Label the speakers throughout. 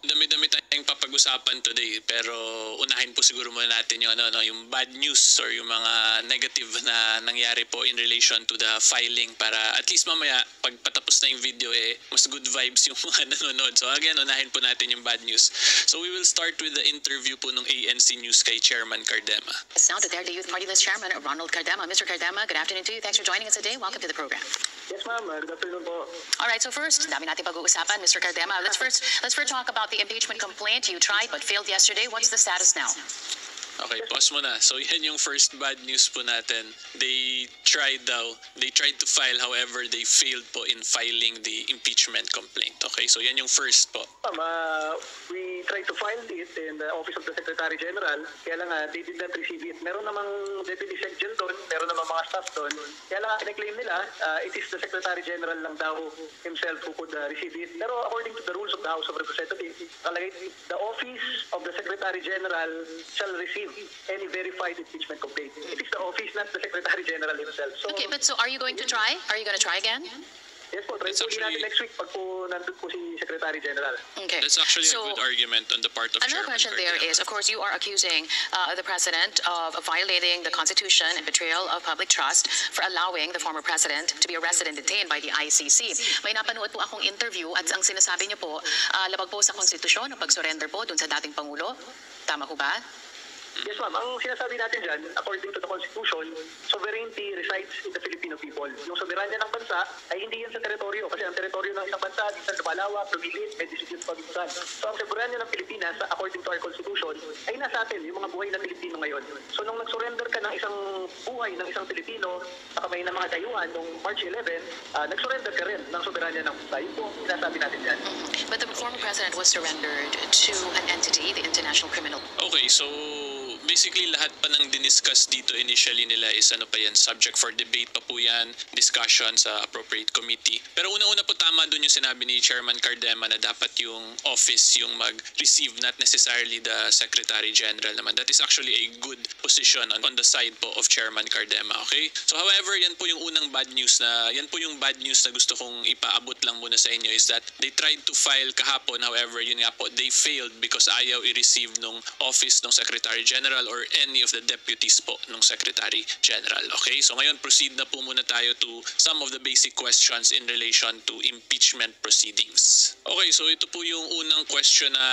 Speaker 1: Dami-dami tayong papag-usapan today, pero unahin po siguro muna natin yung yung bad news or yung mga negative na nangyari po in relation to the filing para at least mamaya pag patapos na yung video mas good vibes yung mga nanonood. So again, unahin po natin yung bad news. So we will start with the interview po ng ANC News kay Chairman Cardema.
Speaker 2: Now Duterte Youth Party List Chairman Ronald Cardema. Mr. Cardema, good afternoon to you. Thanks for joining us today. Welcome to the program.
Speaker 3: Yes, ma'am. Good afternoon po.
Speaker 2: All right, so first, dami natin pag-uusapan, Mr. Cardema. Let's first talk about the impeachment complaint you tried but failed yesterday. What's the status now?
Speaker 1: Okay, pause mo na. So yan yung first bad news po natin. They tried to file, however, they failed po in filing the impeachment complaint. Okay, so yan yung first po.
Speaker 3: We tried to file it in the Office of the Secretary General. Kaya lang they did not receive it. Meron namang Deputy Secretary doon, meron namang mga staff doon. Kaya lang claim nila, it is the Secretary General lang daw himself who could receive it. Pero according to the rules of the House of Representatives, the Office of the Secretary General shall receive any verified impeachment complaint. It is the office, not the Secretary General himself. So,
Speaker 2: okay, but so are you going to try? Are you going to try again?
Speaker 3: Yes po, try po natin next week pag po nandun po si Secretary General.
Speaker 2: Okay.
Speaker 1: That's actually a good argument on the part of
Speaker 2: Another question there is, of course, you are accusing the President of violating the Constitution and betrayal of public trust for allowing the former President to be arrested and detained by the ICC. May napanood po akong interview at ang sinasabi niyo po, labag po sa Konstitusyon ang pag-surrender po dun sa dating Pangulo. Tama ho ba?
Speaker 3: Yes, ma'am. Ang sinasabi natin dyan, according to the Constitution, sovereignty resides in the Filipino people. Yung soberanya ng bansa ay hindi yan sa teritoryo. Kasi ang teritoryo ng isang bansa, minsan lumalawak, lumilit, may dispute paminsan. So ang soberanya ng Pilipinas, according to our Constitution, ay nasa atin, yung mga buhay ng Pilipino ngayon. So nung nag-surrender ka ng isang buhay ng isang Pilipino sa kamay ng mga dayuhan noong March 11, nag-surrender ka rin ng soberanya ng bansa. Yun po sinasabi natin dyan.
Speaker 2: But the former President was surrendered to an entity, the International Criminal.
Speaker 1: Okay, so basically lahat pa ng diniscuss dito initially nila is subject for debate pa po yan, discussion sa appropriate committee. Pero una-una po tama dun yung sinabi ni Chairman Cardema na dapat yung office yung mag-receive, not necessarily the Secretary General naman. That is actually a good position on the side po of Chairman Cardema, okay? So however, yan po yung unang bad news na gusto kong ipaabot lang muna sa inyo is that they tried to file kahapon, however, yun nga po, they failed because ayaw i-receive nung office ng Secretary General or any of the deputies po ng Secretary General. Okay? So ngayon proceed na po muna tayo to some of the basic questions in relation to impeachment proceedings. Okay, so ito po yung unang question na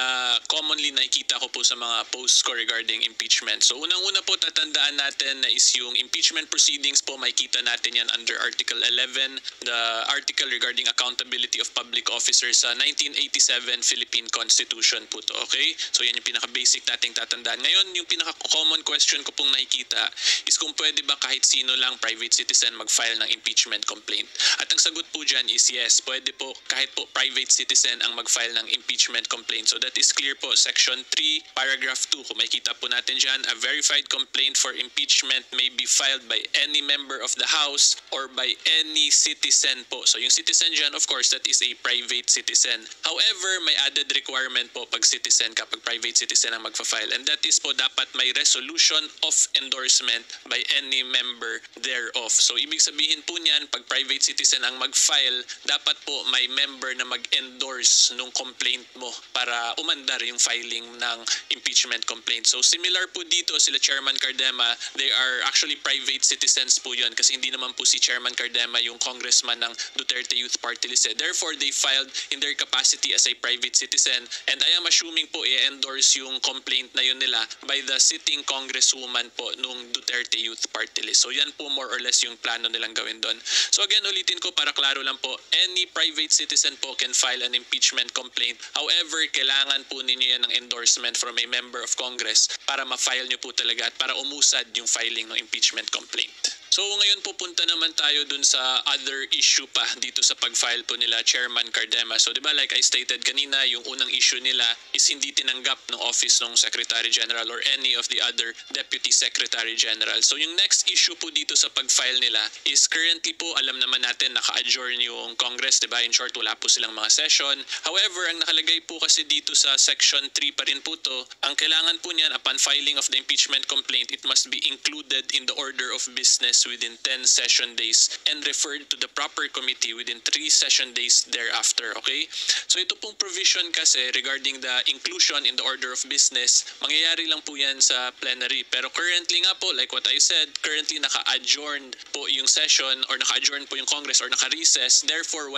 Speaker 1: commonly nakikita ko po sa mga posts ko regarding impeachment. So unang-una po tatandaan natin na is yung impeachment proceedings po, makikita natin yan under Article 11, the article regarding accountability of public officers sa 1987 Philippine Constitution po to. Okay? So yan yung pinaka-basic nating tatandaan. Ngayon, yung pinaka-common question ko pong nakikita is kung pwede ba kahit sino lang private citizen mag-file ng impeachment complaint. At ang sagot po dyan is yes, pwede po kahit po private citizen ang mag-file ng impeachment complaint. So that is clear po. Section 3, paragraph 2. Kung makikita po natin dyan, a verified complaint for impeachment may be filed by any member of the House or by any citizen po. So yung citizen dyan, of course, that is a private citizen. However, may added requirement po pag citizen, kapag private citizen ang magfa-file. And that is po dapat may resolution of endorsement by any member thereof. So ibig sabihin po niyan, pag private citizen ang mag-file, dapat po may member na mag-endorse nung complaint mo para umandar yung filing ng impeachment complaint. So similar po dito sila Chairman Cardema, they are actually private citizens po yun kasi hindi naman po si Chairman Cardema yung congressman ng Duterte Youth Party List. Therefore, they filed in their capacity as a private citizen, and I am assuming po i-endorse yung complaint na yun nila by the sitting congresswoman po nung Duterte Youth Party List. So yan po more or less yung plano nilang gawin doon. So again, ulitin ko para klaro lang po, any private citizen po can file an impeachment complaint. However, kailangan po ninyo yan ng endorsement from a member of Congress para ma-file nyo po talaga at para umusad yung filing ng impeachment complaint. So ngayon pupunta naman tayo dun sa other issue pa dito sa pag-file po nila Chairman Cardema. So 'di ba, like I stated kanina, yung unang issue nila is hindi tinanggap ng office ng Secretary General or any of the other Deputy Secretary General. So yung next issue po dito sa pag-file nila is currently po alam naman natin naka-adjourn yung Congress, 'di ba? In short, wala po silang mga session. However, ang nakalagay po kasi dito sa Section 3 pa rin po to, ang kailangan po niyan upon filing of the impeachment complaint, it must be included in the order of business within 10 session days and referred to the proper committee within 3 session days thereafter. Okay? So ito pong provision kasi regarding the inclusion in the order of business, mangyayari lang po yan sa plenary. Pero currently nga po, like what I said, currently naka-adjourned po yung session or naka-adjourn po yung Congress or naka-recess. Therefore,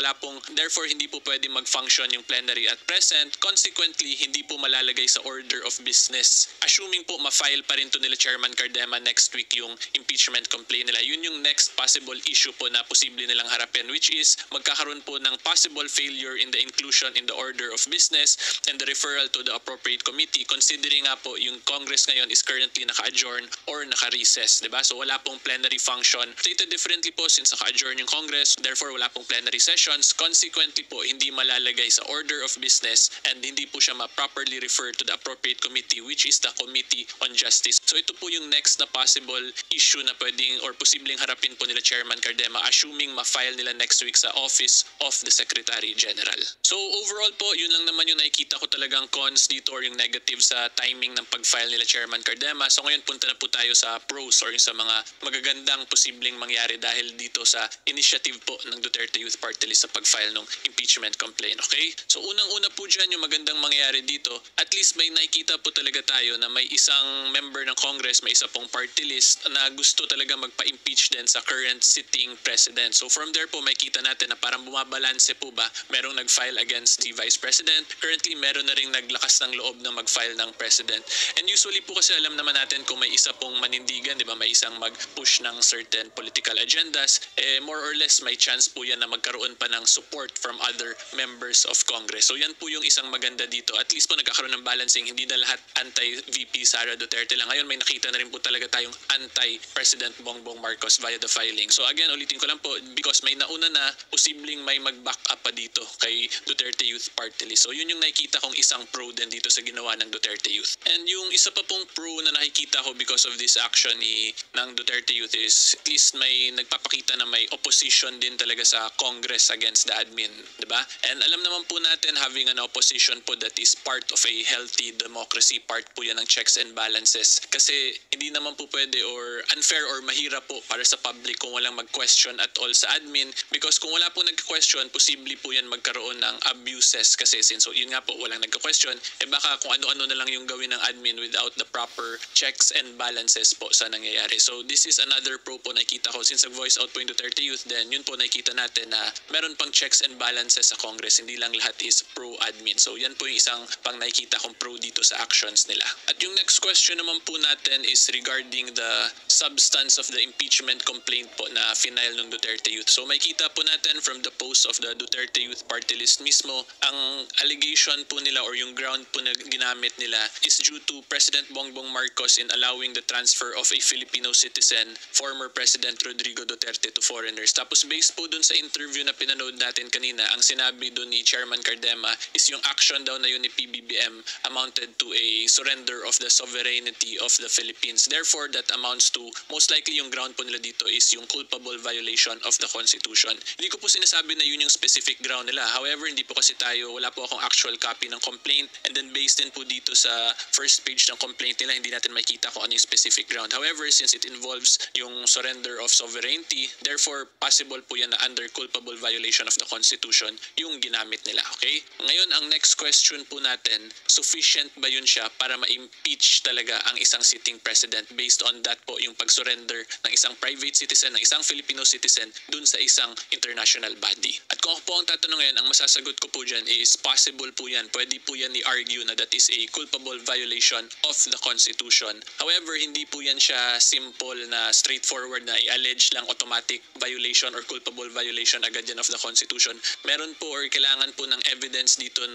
Speaker 1: hindi po pwede mag-function yung plenary at present. Consequently, hindi po malalagay sa order of business. Assuming po ma-file pa rin to nila Chairman Cardema next week yung impeachment complaint nila. Yun yung next possible issue po na posible nilang harapin, which is magkakaroon po ng possible failure in the inclusion in the order of business and the referral to the appropriate committee, considering nga po yung Congress ngayon is currently naka-adjourn or naka-recess, diba? So wala pong plenary function. Stated differently po, since naka-adjourn yung Congress, therefore wala pong plenary sessions. Consequently po, hindi malalagay sa order of business and hindi po siya ma-properly refer to the appropriate committee, which is the Committee on Justice. So ito po yung next na possible issue na pwedeng or posibleng harapin po nila Chairman Cardema, assuming ma-file nila next week sa Office of the Secretary General. So overall po, yun lang naman yung nakikita ko talagang cons dito or yung negative sa timing ng pag-file nila Chairman Cardema. So ngayon punta na po tayo sa pros or yung sa mga magagandang posibleng mangyari dahil dito sa initiative po ng Duterte Youth Party List sa pag-file ng impeachment complaint. Okay? So unang-una po dyan yung magandang mangyari dito, at least may nakikita po talaga tayo na may isang member ng Congress, may isa pong party list na gusto talaga magpa-impeach din sa current sitting president. So from there po makita natin na parang bumabalanse po ba, merong nag-file against the Vice President. Currently meron na ring naglakas ng loob na mag-file ng President. And usually po kasi alam naman natin kung may isa pong manindigan, di ba, may isang mag-push ng certain political agendas, more or less may chance po yan na magkaroon pa ng support from other members of Congress. So yan po yung isang maganda dito. At least po nagkakaroon ng balancing, hindi na lahat anti-VP Sara Duterte lang. Ngayon may nakita na rin po talaga tayong anti-President Bongbong Marcos via the filing. So again, ulitin ko lang po, because may nauna na, posibleng may mag-back up pa dito kay Duterte Youth Party List. So yun yung nakikita kong isang pro din dito sa ginawa ng Duterte Youth. And yung isa pa pong pro na nakikita ko because of this action ng Duterte Youth is at least may nagpapakita na may opposition din talaga sa Congress against the admin, di ba? And alam naman po natin, having an opposition po that is part of a healthy democracy, part po yan ng checks and balances. Kasi hindi naman po pwede or unfair or mahirap po para sa public kung walang mag-question at all sa admin, because kung wala po nag-question, posible po yan magkaroon ng abuses kasi since yun nga po, walang nag-question, baka kung ano-ano na lang yung gawin ng admin without the proper checks and balances po sa nangyayari. So this is another pro po nakita ko, since nag-voice out po yung Duterte Youth, then yun po nakikita natin na meron pang checks and balances sa Congress, hindi lang lahat is pro-admin. So yan po yung isang pang nakikita kong pro dito sa actions nila. At yung next question naman po natin is regarding the substance of the impeachment complaint po na final ng Duterte Youth. So makikita po natin from the post of the Duterte Youth Party List mismo, ang allegation po nila or yung ground po na ginamit nila is due to President Bongbong Marcos in allowing the transfer of a Filipino citizen, former President Rodrigo Duterte, to foreigners. Tapos based po dun sa interview na pinanood natin kanina, ang sinabi dun ni Chairman Cardema is yung action daw na yun ni PBBM amounted to a surrender of the sovereignty of the Philippines. Therefore, that amounts to, most likely yung ground po nila dito is yung culpable violation of the Constitution. Hindi ko po sinasabi na yun yung specific ground nila. However, hindi po kasi wala po akong actual copy ng complaint, and then based din po dito sa first page ng complaint nila, hindi natin makita kung ano yung specific ground. However, since it involves yung surrender of sovereignty, therefore possible po yan na under culpable violation of the Constitution yung ginamit nila. Okay? Ngayon, ang next question po natin, sufficient ba yun siya para ma-impeach talaga ang isang sitting president based on that po yung pag-surrender ng isang private citizen, ng isang Filipino citizen dun sa isang international body? At kung ako po ang tatanungin, ang masasagot ko po dyan is possible po yan. Pwede po yan i-argue na that is a culpable violation of the Constitution. However, hindi po yan siya simple na straightforward na i-allege lang automatic violation or culpable violation agad yan of the Constitution. Meron po or kailangan po ng evidence dito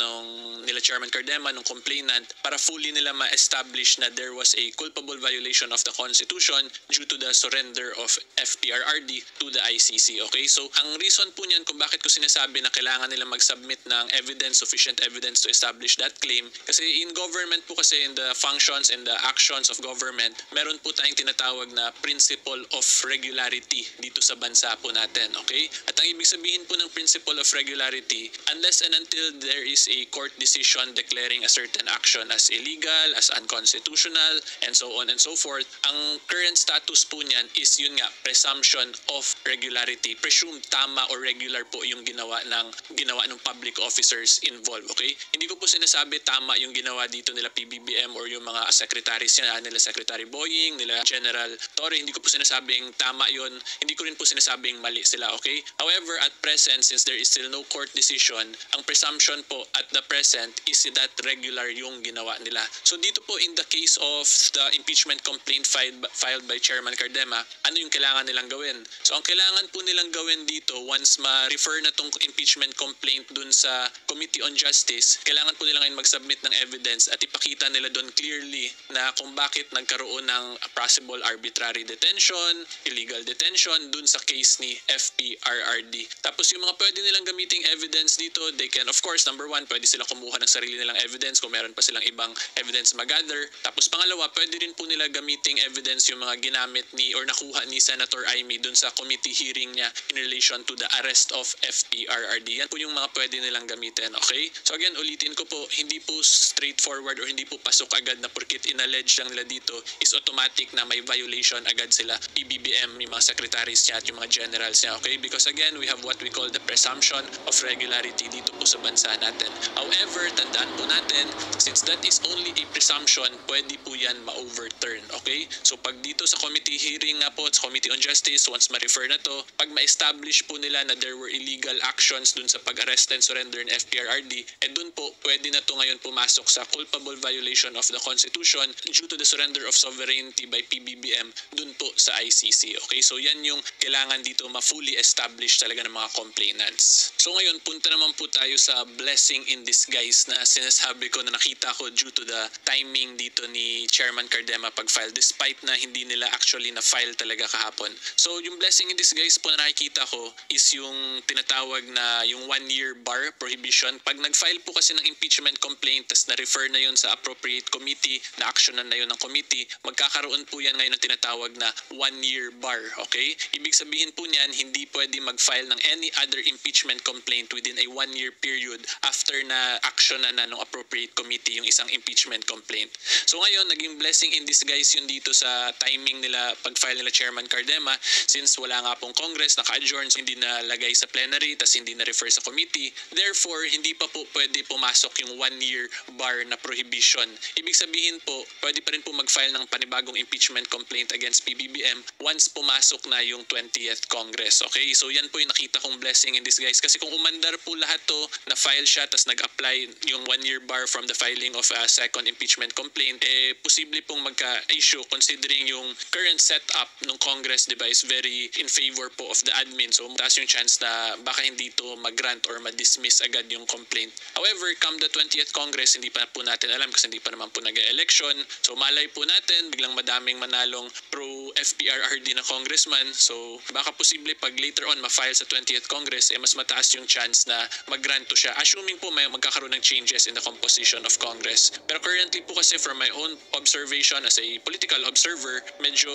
Speaker 1: nila Chairman Cardema, nung complainant, para fully nila ma-establish na there was a culpable violation of the Constitution due to the surrender of FPRRD to the ICC. Okay? So, ang reason po niyan kung bakit ko sinasabi na kailangan nila mag-submit ng evidence, sufficient evidence to establish that claim, kasi in government po kasi, in the functions and the actions of government, meron po tayong tinatawag na principle of regularity dito sa bansa po natin. Okay? At ang ibig sabihin po ng principle of regularity, unless and until there is a court decision declaring a certain action as illegal, as unconstitutional, and so on and so forth, ang current status po niyan is yun nga, presumption of regularity. Presume tama or regular po yung ginawa ng public officers involved, okay? Hindi ko po sinasabi tama yung ginawa dito nila PBBM or yung mga secretaries nila Secretary Boying, nila General Torre. Hindi ko po sinasabing tama yun. Hindi ko rin po sinasabing mali sila, okay? However, at present, since there is still no court decision, ang presumption po at the present is that regular yung ginawa nila. So dito po in the case of the impeachment complaint filed by Chairman Cardema, ano yung kailangan nilang gawin? So ang kailangan po nilang gawin dito, once ma-refer na tong impeachment complaint dun sa Committee on Justice, kailangan po nila ngayon mag-submit ng evidence at ipakita nila doon clearly na kung bakit nagkaroon ng possible arbitrary detention, illegal detention dun sa case ni FPRRD. Tapos yung mga pwede nilang gamiting evidence dito, they can, of course, number one, pwede sila kumuha ng sarili nilang evidence kung meron pa silang ibang evidence mag-gather. Tapos pangalawa, pwede rin po nila gamiting evidence yung mga ginamit ni or nakuha ni Senator Amy dun sa committee hearing niya in relation to the arrest of FPRRD. Yan po yung mga pwede nilang gamitin, okay? So again, ulitin ko po, hindi po straightforward or hindi po pasok agad na porkit in-allege lang nila dito is automatic na may violation agad sila PBBM, yung mga secretaries niya at yung mga generals niya, okay? Because again, we have what we call the presumption of regularity dito po sa bansa natin. However, tandaan po natin, since that is only a presumption, pwede po yan ma-overturn, okay? So pag dito sa committee hearing nga po, sa Committee on Justice, once ma-refer na to, pag ma-establish po nila na there were illegal actions dun sa pag-arrest and surrender in FPRRD, dun po pwede na to ngayon pumasok sa culpable violation of the Constitution due to the surrender of sovereignty by PBBM dun po sa ICC, okay? So yan yung kailangan dito ma-fully establish talaga ng mga complainants. So ngayon, punta naman po tayo sa blessing in disguise na sinasabi ko na nakita ko due to the timing dito ni Chairman Cardema pag-file despite na hindi nila actually na-file talaga kahapon. So yung blessing in disguise po na nakikita ko is yung tinatawag na yung 1-year bar prohibition. Pag nag-file po kasi ng impeachment complaint tas na-refer na yun sa appropriate committee, na-actionan na yun ng committee, magkakaroon po yan ngayon ng tinatawag na 1-year bar, okay? Ibig sabihin po niyan, hindi pwede mag-file ng any other impeachment complaint within a 1-year period after na actionan na ng appropriate committee yung isang impeachment complaint. So ngayon, naging blessing in disguise yun dito sa timing nila pag-file nila Chairman Cardema since wala nga pong Congress, naka-adjourn, so hindi na lagay sa plenary, tas hindi na refer sa committee. Therefore, hindi pa po pwede pumasok yung 1-year bar na prohibition. Ibig sabihin po, pwede pa rin po mag-file ng panibagong impeachment complaint against PBBM once pumasok na yung 20th Congress. Okay? So yan po yung nakita kong blessing in disguise. Kasi kung umandar po lahat to, na-file siya, tas nag-apply yung 1-year bar from the filing of a second impeachment complaint, posible pong magka-issue considering yung current setup ng Congress, diba, is very in favor po of the admin. So taas yung chance na baka hindi to mag-grant or ma-dismiss agad yung complaint. However, come the 20th Congress, hindi pa po natin alam kasi hindi pa naman po nag-election. So malay po natin, biglang madaming manalong pro-FPRRD na congressman. So baka posible pag later on ma-file sa 20th Congress, mas mataas yung chance na mag-grant to siya. Assuming po may magkakaroon ng changes in the composition of Congress. Pero currently po kasi from my own observation as a political observer, medyo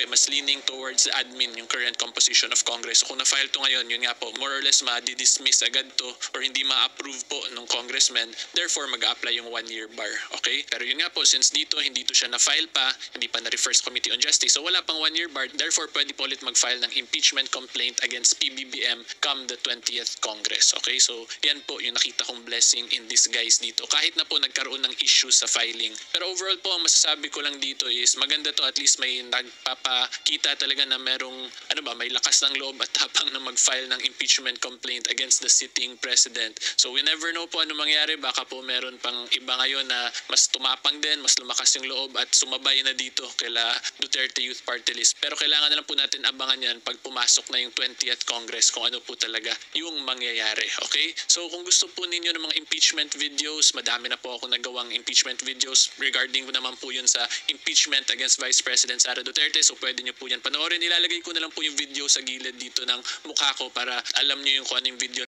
Speaker 1: mas leaning towards the admin yung current composition of Congress. So kung na-file to ngayon, yun nga po, more or less ma-dismiss agad to or hindi ma-approve po ng congressman. Therefore, mag-a-apply yung 1-year bar. Okay? Pero yun nga po, since dito, hindi to siya na-file pa, hindi pa na-refer sa Committee on Justice, so wala pang 1-year bar. Therefore, pwede po ulit mag-file ng impeachment complaint against PBBM come the 20th Congress. Okay? So, yan po yung nakita kong blessing in disguise dito. Kahit na po nagkaroon ng issues sa filing. Pero overall po, ang masasabi ko lang dito is maganda to, at least may nagpapakita talaga na merong may lakas ng loob at tapang na mag-file ng impeachment complaint against the sitting president. So we never know po ano mangyari, baka po meron pang iba ngayon na mas tumapang din, mas lumakas yung loob at sumabay na dito kaila Duterte Youth Party List. Pero kailangan na lang po natin abangan yan pag pumasok na yung 20th Congress kung ano po talaga yung mangyayari. Okay? So kung gusto po ninyo ng mga impeachment videos, madami na po ako nagawang impeachment videos regarding naman po yun sa impeachment against Vice President Sara Duterte. So pwede nyo po yan panoorin. Ilalagay ko na lang po yung video sa gilid dito ng mukha ko para alam nyo yung kung ano yung video